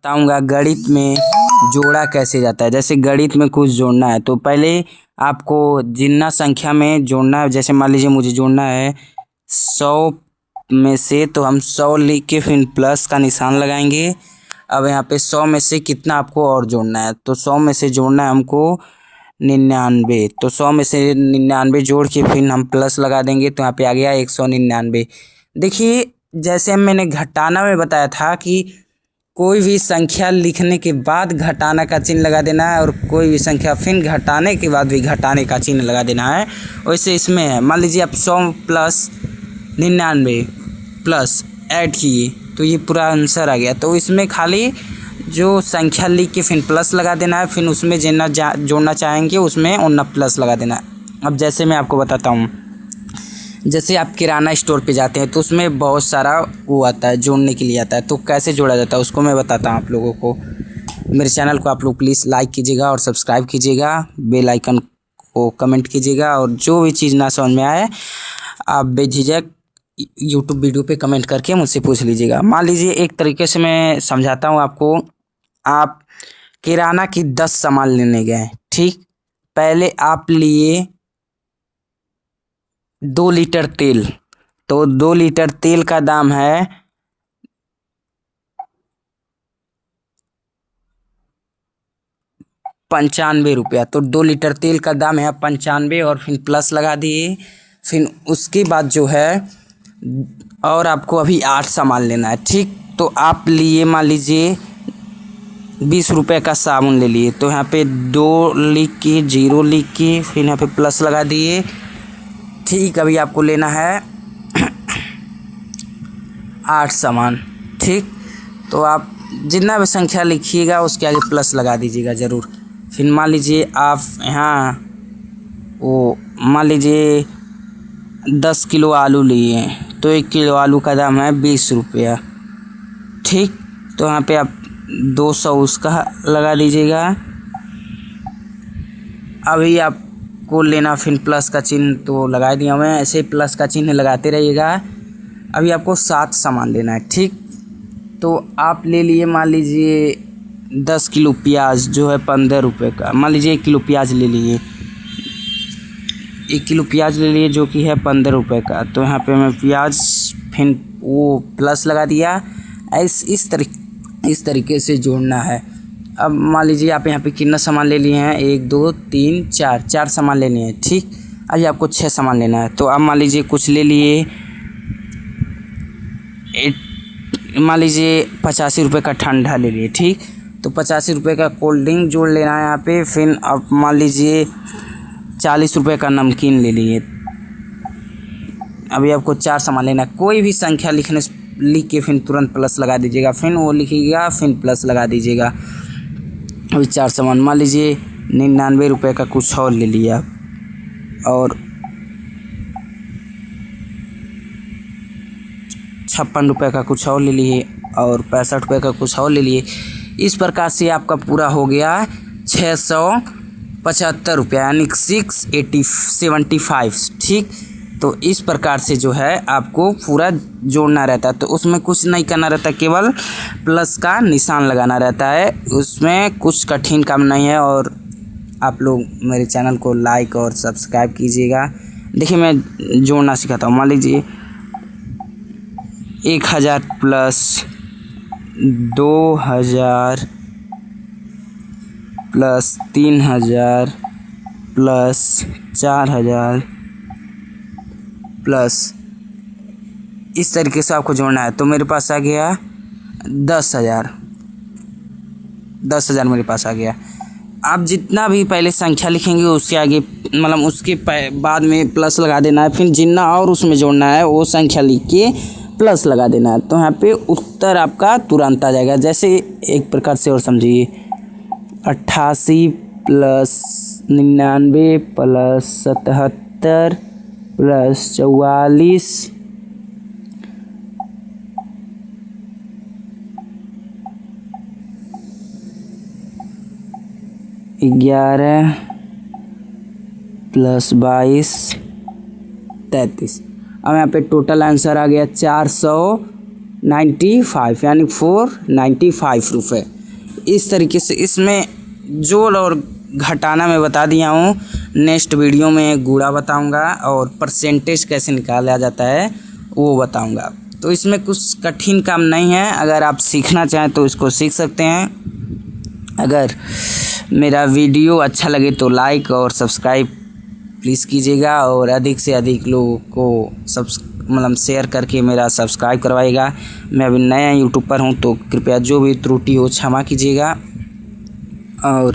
बताऊंगा गणित में जोड़ा कैसे जाता है। जैसे गणित में कुछ जोड़ना है तो पहले आपको जिन्ना संख्या में जोड़ना है। जैसे मान लीजिए मुझे जोड़ना है 100 में से, तो हम 100 लिख के फिर प्लस का निशान लगाएंगे। अब यहाँ पे 100 में से कितना आपको और जोड़ना है, तो 100 में से जोड़ना है हमको 99। तो 100 में से 99 जोड़ के फिर हम प्लस लगा देंगे, तो यहाँ पे आ गया 199। देखिए जैसे मैंने घटाना में बताया था कि कोई भी संख्या लिखने के बाद घटाना का चिन्ह लगा देना है और कोई भी संख्या फिर घटाने के बाद भी घटाने का चिन्ह लगा देना है, वैसे इसमें है। मान लीजिए आप 100 प्लस 99 प्लस ऐड किए तो ये पूरा आंसर आ गया। तो इसमें खाली जो संख्या लिख के फिर प्लस लगा देना है, फिर उसमें जितना जोड़ना चाहेंगे उसमें उतना प्लस लगा देना है। अब जैसे मैं आपको बताता हूँ, जैसे आप किराना स्टोर पे जाते हैं तो उसमें बहुत सारा वो आता है, जोड़ने के लिए आता है। तो कैसे जोड़ा जाता है उसको मैं बताता हूँ आप लोगों को। मेरे चैनल को आप लोग प्लीज़ लाइक कीजिएगा और सब्सक्राइब कीजिएगा, बेल आइकन को कमेंट कीजिएगा, और जो भी चीज़ ना समझ में आए आप बेझिझक यूट्यूब वीडियो पे कमेंट करके मुझसे पूछ लीजिएगा। मान लीजिए एक तरीके से मैं समझाता हूँ आपको। आप किराना की 10 सामान लेने गए, ठीक। पहले आप लिए 2 लीटर तेल, तो 2 लीटर तेल का दाम है 95 रुपया। तो 2 लीटर तेल का दाम है 95 और फिर प्लस लगा दिए। फिर उसके बाद जो है और आपको अभी 8 सामान लेना है, ठीक। तो आप लिए मान लीजिए 20 रुपये का साबुन ले लिए, तो यहाँ पे 2 लिख के 0 लिख के फिर यहाँ पे प्लस लगा दिए, ठीक। अभी आपको लेना है 8 सामान, ठीक। तो आप जितना भी संख्या लिखिएगा उसके आगे प्लस लगा दीजिएगा ज़रूर। फिर मान लीजिए आप यहाँ वो मान लीजिए 10 किलो आलू लिए, तो 1 किलो आलू का दाम है 20 रुपया, ठीक। तो यहाँ पे आप 200 उसका लगा दीजिएगा। अभी आपको लेना फिर प्लस का चिन्ह तो लगा दिया मैं, ऐसे प्लस का चिन्ह लगाते रहिएगा। अभी आपको 7 सामान लेना है, ठीक। तो आप ले लिए मान लीजिए 10 किलो प्याज जो है 15 रुपये का। मान लीजिए 1 किलो प्याज ले लिए, 1 किलो प्याज ले लिए जो कि है 15 रुपये का। तो यहाँ पे मैं प्याज फिर वो प्लस लगा दिया। इस तरीके से जोड़ना है। अब मान लीजिए आप यहाँ पे कितना सामान ले लिए हैं, 1 2 3 4 सामान लेने हैं, ठीक। अभी आपको 6 सामान लेना है। तो अब मान लीजिए कुछ ले लिए, मान लीजिए 85 रुपये का ठंडा ले लिए, ठीक। तो 85 रुपये का कोल्ड ड्रिंक जोड़ लेना है यहाँ पे। फिर अब मान लीजिए 40 रुपये का नमकीन ले लिए। अभी आपको 4 सामान लेना है। कोई भी संख्या लिख के फिर तुरंत प्लस लगा दीजिएगा, फिर वो लिखिएगा फिर प्लस लगा दीजिएगा। अभी 4 सामान, मान लीजिए 99 रुपये का कुछ और ले लिया, और 56 रुपये का कुछ और ले लिए, और 65 रुपये का कुछ और ले लिए। इस प्रकार से आपका पूरा हो गया 675 रुपया, यानी 675, ठीक। तो इस प्रकार से जो है आपको पूरा जोड़ना रहता है। तो उसमें कुछ नहीं करना रहता, केवल प्लस का निशान लगाना रहता है। उसमें कुछ कठिन काम नहीं है। और आप लोग मेरे चैनल को लाइक और सब्सक्राइब कीजिएगा। देखिए मैं जोड़ना सिखाता हूँ। मान लीजिए 1000 प्लस 2000 प्लस 3000 प्लस 4000 प्लस, इस तरीके से आपको जोड़ना है। तो मेरे पास आ गया 10,000 मेरे पास आ गया। आप जितना भी पहले संख्या लिखेंगे उसके आगे मतलब उसके बाद में प्लस लगा देना है। फिर जितना और उसमें जोड़ना है वो संख्या लिख के प्लस लगा देना है। तो यहाँ पे उत्तर आपका तुरंत आ जाएगा। जैसे एक प्रकार से और समझिए, 88 प्लस 99 प्लस 77 प्लस 44 11 प्लस 22 33। अब यहाँ पे टोटल आंसर आ गया 492। 95 यानी 495 रुपये। इस तरीके से इसमें जोड़ और घटाना मैं बता दिया हूँ। नेक्स्ट वीडियो में गुणा बताऊँगा और परसेंटेज कैसे निकाला जाता है वो बताऊँगा। तो इसमें कुछ कठिन काम नहीं है, अगर आप सीखना चाहें तो इसको सीख सकते हैं। अगर मेरा वीडियो अच्छा लगे तो लाइक और सब्सक्राइब प्लीज़ कीजिएगा और अधिक से अधिक लोगों को शेयर करके मेरा सब्सक्राइब करवाइएगा। मैं अभी नया यूट्यूब पर हूँ तो कृपया जो भी त्रुटि हो क्षमा कीजिएगा। और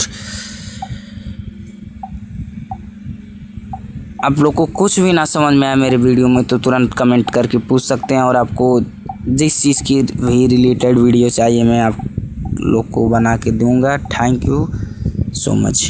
आप लोग को कुछ भी ना समझ में आए मेरे वीडियो में तो तुरंत कमेंट करके पूछ सकते हैं, और आपको जिस चीज़ की भी रिलेटेड वीडियो चाहिए मैं आप लोग को बना के दूंगा। Thank you so much.